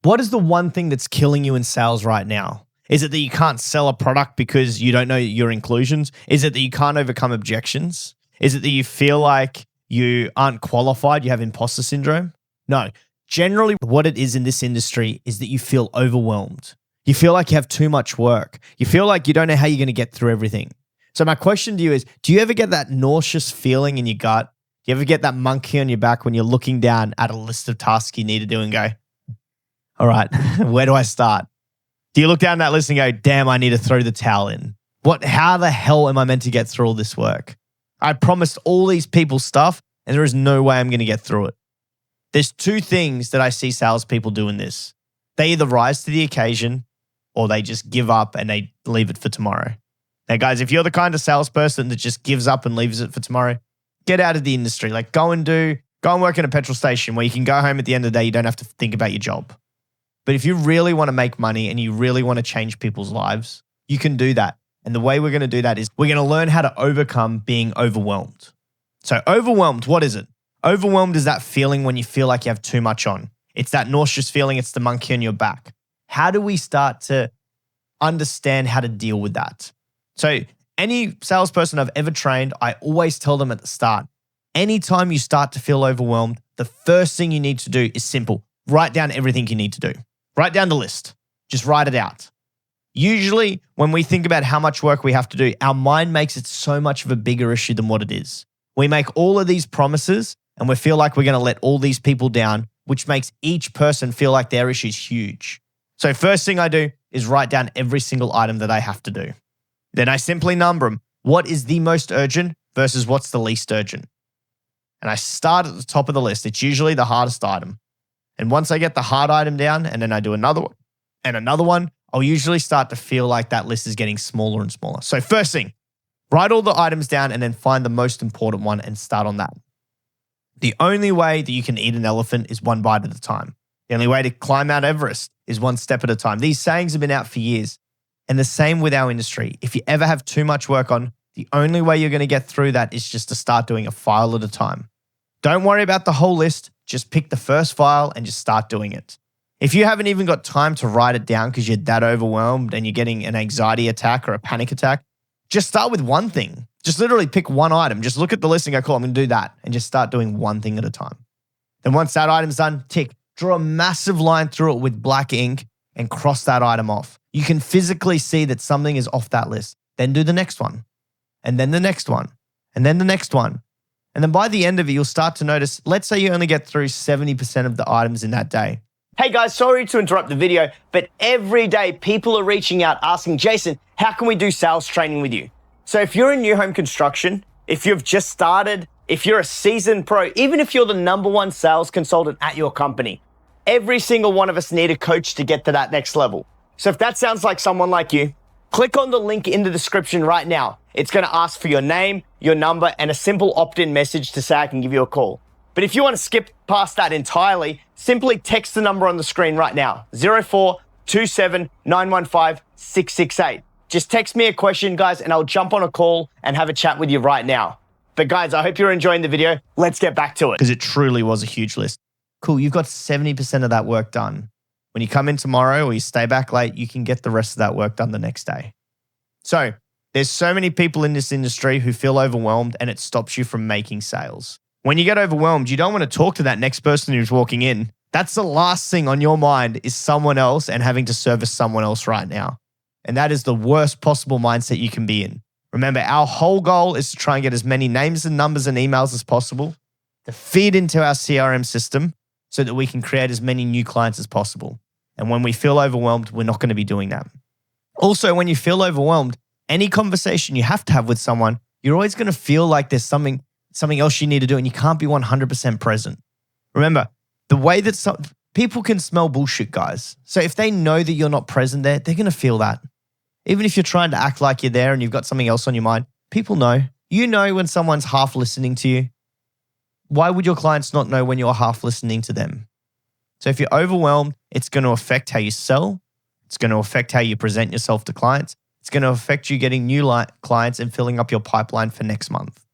What is the one thing that's killing you in sales right now? Is it that you can't sell a product because you don't know your inclusions? Is it that you can't overcome objections? Is it that you feel like you aren't qualified, you have imposter syndrome? No. Generally, what it is in this industry is that you feel overwhelmed. You feel like you have too much work. You feel like you don't know how you're going to get through everything. So my question to you is, do you ever get that nauseous feeling in your gut? Do you ever get that monkey on your back when you're looking down at a list of tasks you need to do and go, all right, where do I start? Do you look down that list and go, damn, I need to throw the towel in? How the hell am I meant to get through all this work? I promised all these people stuff and there is no way I'm going to get through it. There's two things that I see salespeople do in this. They either rise to the occasion or they just give up and they leave it for tomorrow. Now, guys, if you're the kind of salesperson that just gives up and leaves it for tomorrow, get out of the industry. Like go and work in a petrol station where you can go home at the end of the day. You don't have to think about your job. But if you really want to make money and you really want to change people's lives, you can do that. And the way we're going to do that is we're going to learn how to overcome being overwhelmed. So overwhelmed, what is it? Overwhelmed is that feeling when you feel like you have too much on. It's that nauseous feeling. It's the monkey on your back. How do we start to understand how to deal with that? So any salesperson I've ever trained, I always tell them at the start, anytime you start to feel overwhelmed, the first thing you need to do is simple. Write down everything you need to do. Write down the list. Just write it out. Usually, when we think about how much work we have to do, our mind makes it so much of a bigger issue than what it is. We make all of these promises and we feel like we're going to let all these people down, which makes each person feel like their issue is huge. So first thing I do is write down every single item that I have to do. Then I simply number them. What is the most urgent versus what's the least urgent? And I start at the top of the list. It's usually the hardest item. And once I get the hard item down and then I do another one and another one, I'll usually start to feel like that list is getting smaller and smaller. So first thing, write all the items down and then find the most important one and start on that. The only way that you can eat an elephant is one bite at a time. The only way to climb Mount Everest is one step at a time. These sayings have been out for years. And the same with our industry. If you ever have too much work on, the only way you're going to get through that is just to start doing a file at a time. Don't worry about the whole list. Just pick the first file and just start doing it. If you haven't even got time to write it down because you're that overwhelmed and you're getting an anxiety attack or a panic attack, just start with one thing. Just literally pick one item. Just look at the list and go, cool, I'm going to do that. And just start doing one thing at a time. Then once that item's done, tick. Draw a massive line through it with black ink and cross that item off. You can physically see that something is off that list. Then do the next one. And then the next one. And then the next one. And then by the end of it, you'll start to notice, let's say you only get through 70% of the items in that day. Hey guys, sorry to interrupt the video, but every day people are reaching out asking, Jason, how can we do sales training with you? So if you're in new home construction, if you've just started, if you're a seasoned pro, even if you're the #1 sales consultant at your company, every single one of us need a coach to get to that next level. So if that sounds like someone like you, click on the link in the description right now. It's going to ask for your name, your number, and a simple opt-in message to say I can give you a call. But if you want to skip past that entirely, simply text the number on the screen right now, 0427 915 668. Just text me a question, guys, and I'll jump on a call and have a chat with you right now. But guys, I hope you're enjoying the video. Let's get back to it. Because it truly was a huge list. Cool, you've got 70% of that work done. When you come in tomorrow or you stay back late, you can get the rest of that work done the next day. So there's so many people in this industry who feel overwhelmed and it stops you from making sales. When you get overwhelmed, you don't want to talk to that next person who's walking in. That's the last thing on your mind is someone else and having to service someone else right now. And that is the worst possible mindset you can be in. Remember, our whole goal is to try and get as many names and numbers and emails as possible to feed into our CRM system so that we can create as many new clients as possible. And when we feel overwhelmed, we're not going to be doing that. Also, when you feel overwhelmed, any conversation you have to have with someone, you're always going to feel like there's something else you need to do and you can't be 100% present. Remember, the way that people can smell bullshit, guys. So if they know that you're not present there, they're going to feel that. Even if you're trying to act like you're there and you've got something else on your mind, people know. You know when someone's half listening to you. Why would your clients not know when you're half listening to them? So if you're overwhelmed, it's going to affect how you sell. It's going to affect how you present yourself to clients. It's going to affect you getting new clients and filling up your pipeline for next month.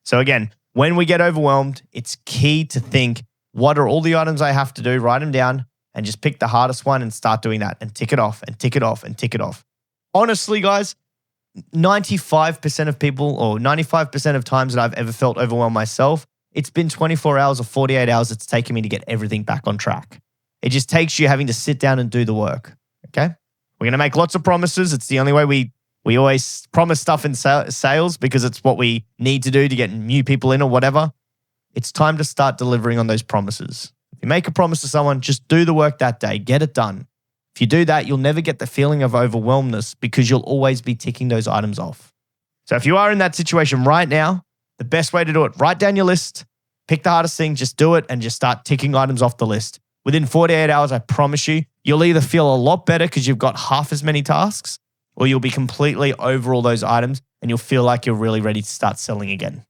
So again, when we get overwhelmed, it's key to think, what are all the items I have to do? Write them down and just pick the hardest one and start doing that and tick it off and tick it off and tick it off. Honestly, guys, 95% of people or 95% of times that I've ever felt overwhelmed myself, it's been 24 hours or 48 hours it's taken me to get everything back on track. It just takes you having to sit down and do the work, okay? We're going to make lots of promises. It's the only way we always promise stuff in sales because it's what we need to do to get new people in or whatever. It's time to start delivering on those promises. If you make a promise to someone, just do the work that day. Get it done. If you do that, you'll never get the feeling of overwhelmedness because you'll always be ticking those items off. So if you are in that situation right now, the best way to do it, write down your list, pick the hardest thing, just do it and just start ticking items off the list. Within 48 hours, I promise you'll either feel a lot better because you've got half as many tasks or you'll be completely over all those items and you'll feel like you're really ready to start selling again.